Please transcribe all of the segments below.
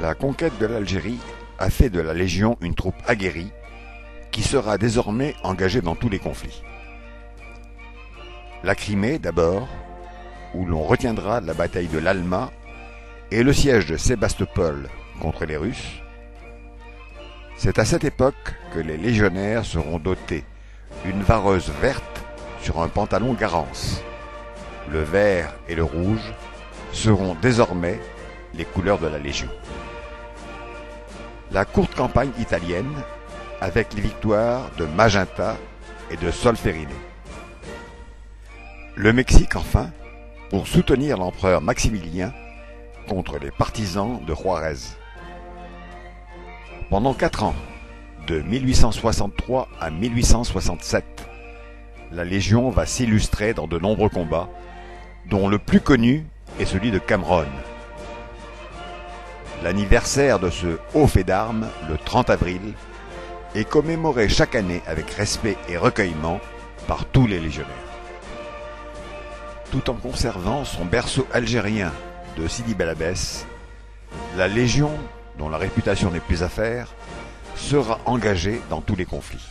La conquête de l'Algérie a fait de la Légion une troupe aguerrie qui sera désormais engagée dans tous les conflits. La Crimée d'abord, où l'on retiendra la bataille de l'Alma et le siège de Sébastopol contre les Russes. C'est à cette époque que les légionnaires seront dotés d'une vareuse verte sur un pantalon Garance. Le vert et le rouge seront désormais les couleurs de la Légion. La courte campagne italienne, avec les victoires de Magenta et de Solferino. Le Mexique enfin, pour soutenir l'empereur Maximilien contre les partisans de Juarez. Pendant 4 ans, de 1863 à 1867, la Légion va s'illustrer dans de nombreux combats, dont le plus connu est celui de Cameron. L'anniversaire de ce haut fait d'armes, le 30 avril, est commémoré chaque année avec respect et recueillement par tous les légionnaires. Tout en conservant son berceau algérien de Sidi Bel Abbès, la Légion, dont la réputation n'est plus à faire, sera engagée dans tous les conflits.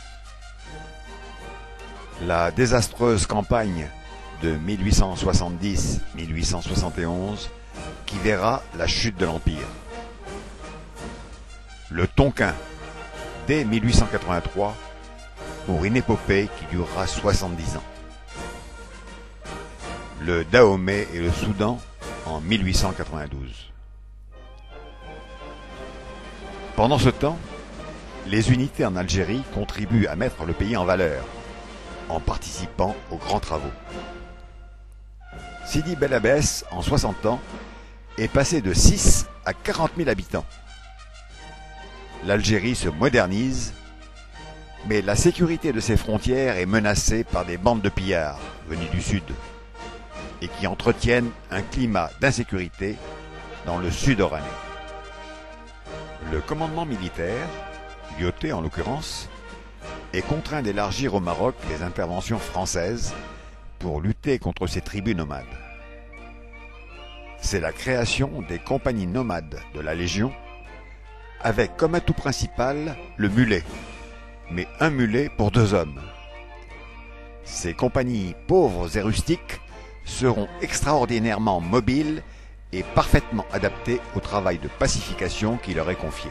La désastreuse campagne de 1870-1871 qui verra la chute de l'Empire. Le Tonkin, dès 1883, pour une épopée qui durera 70 ans. Le Dahomey et le Soudan en 1892. Pendant ce temps, les unités en Algérie contribuent à mettre le pays en valeur, en participant aux grands travaux. Sidi Bel Abbès, en 60 ans, est passé de 6 à 40 000 habitants. L'Algérie se modernise, mais la sécurité de ses frontières est menacée par des bandes de pillards venus du sud et qui entretiennent un climat d'insécurité dans le sud oranais. Le commandement militaire, Lyautey en l'occurrence, est contraint d'élargir au Maroc les interventions françaises pour lutter contre ces tribus nomades. C'est la création des compagnies nomades de la Légion, avec comme atout principal le mulet, mais un mulet pour 2 hommes. Ces compagnies pauvres et rustiques seront extraordinairement mobiles et parfaitement adaptées au travail de pacification qui leur est confié.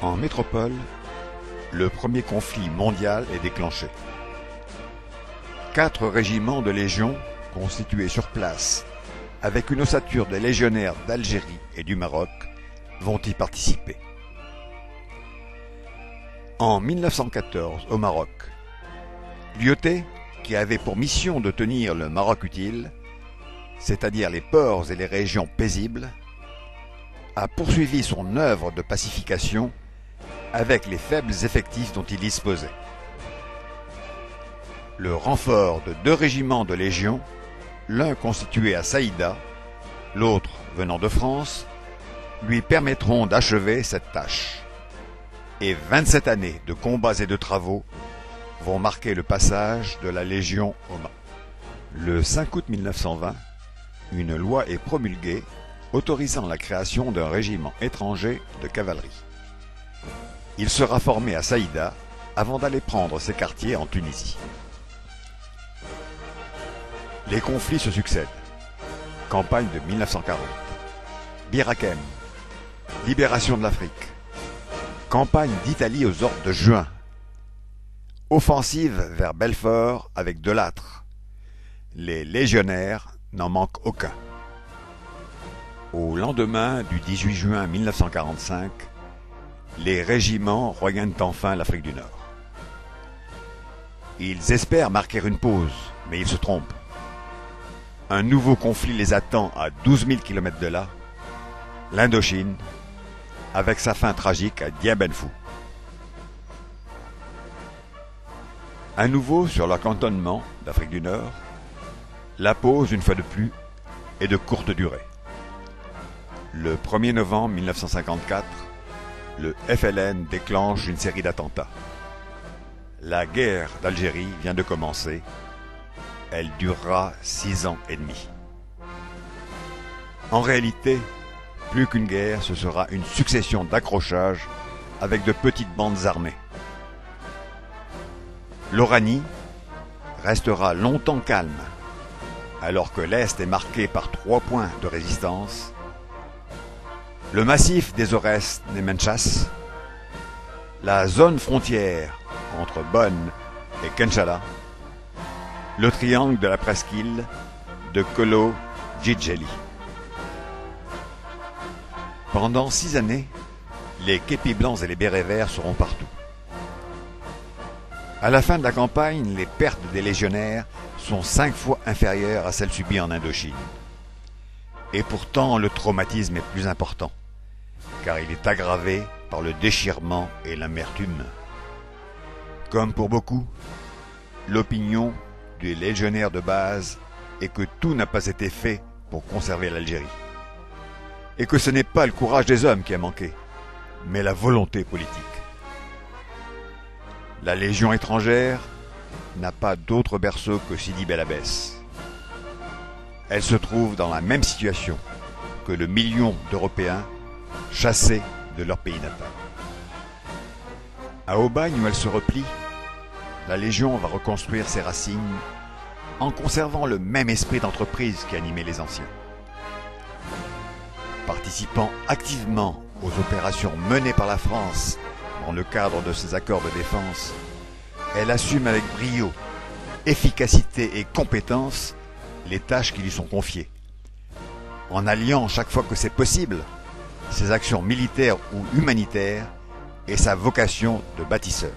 En métropole, le premier conflit mondial est déclenché. 4 régiments de Légion constitués sur place, avec une ossature de légionnaires d'Algérie et du Maroc, vont y participer. En 1914, au Maroc, Lyautey, qui avait pour mission de tenir le Maroc utile, c'est-à-dire les ports et les régions paisibles, a poursuivi son œuvre de pacification avec les faibles effectifs dont il disposait. Le renfort de 2 régiments de Légion, l'un constitué à Saïda, l'autre venant de France, lui permettront d'achever cette tâche. Et 27 années de combats et de travaux vont marquer le passage de la Légion au Maroc. Le 5 août 1920, une loi est promulguée autorisant la création d'un régiment étranger de cavalerie. Il sera formé à Saïda avant d'aller prendre ses quartiers en Tunisie. Les conflits se succèdent. Campagne de 1940. Bir Hakeim. Libération de l'Afrique. Campagne d'Italie aux ordres de juin. Offensive vers Belfort avec De Lattre. Les légionnaires n'en manquent aucun. Au lendemain du 18 juin 1945, les régiments regagnent enfin l'Afrique du Nord. Ils espèrent marquer une pause, mais ils se trompent. Un nouveau conflit les attend à 12 000 km de là, l'Indochine, avec sa fin tragique à Dien Ben Phu. À nouveau sur leur cantonnement d'Afrique du Nord, la pause, une fois de plus, est de courte durée. Le 1er novembre 1954, le FLN déclenche une série d'attentats. La guerre d'Algérie vient de commencer. Elle durera 6 ans et demi. En réalité, plus qu'une guerre, ce sera une succession d'accrochages avec de petites bandes armées. L'Oranie restera longtemps calme, alors que l'Est est marqué par 3 points de résistance: le massif des Aurès Nemenchas, la zone frontière entre Bonn et Kenchala, le triangle de la presqu'île de Kolo-Djidjeli. Pendant 6 années, les képis blancs et les bérets verts seront partout. À la fin de la campagne, les pertes des légionnaires sont 5 fois inférieures à celles subies en Indochine. Et pourtant, le traumatisme est plus important, car il est aggravé par le déchirement et l'amertume. Comme pour beaucoup, l'opinion des légionnaires de base est que tout n'a pas été fait pour conserver l'Algérie. Et que ce n'est pas le courage des hommes qui a manqué, mais la volonté politique. La Légion étrangère n'a pas d'autre berceau que Sidi Bel Abbès. Elle se trouve dans la même situation que le million d'Européens chassés de leur pays natal. À Aubagne, où elle se replie, la Légion va reconstruire ses racines en conservant le même esprit d'entreprise qui animait les anciens. Participant activement aux opérations menées par la France dans le cadre de ses accords de défense, elle assume avec brio, efficacité et compétence les tâches qui lui sont confiées, en alliant chaque fois que c'est possible ses actions militaires ou humanitaires et sa vocation de bâtisseur.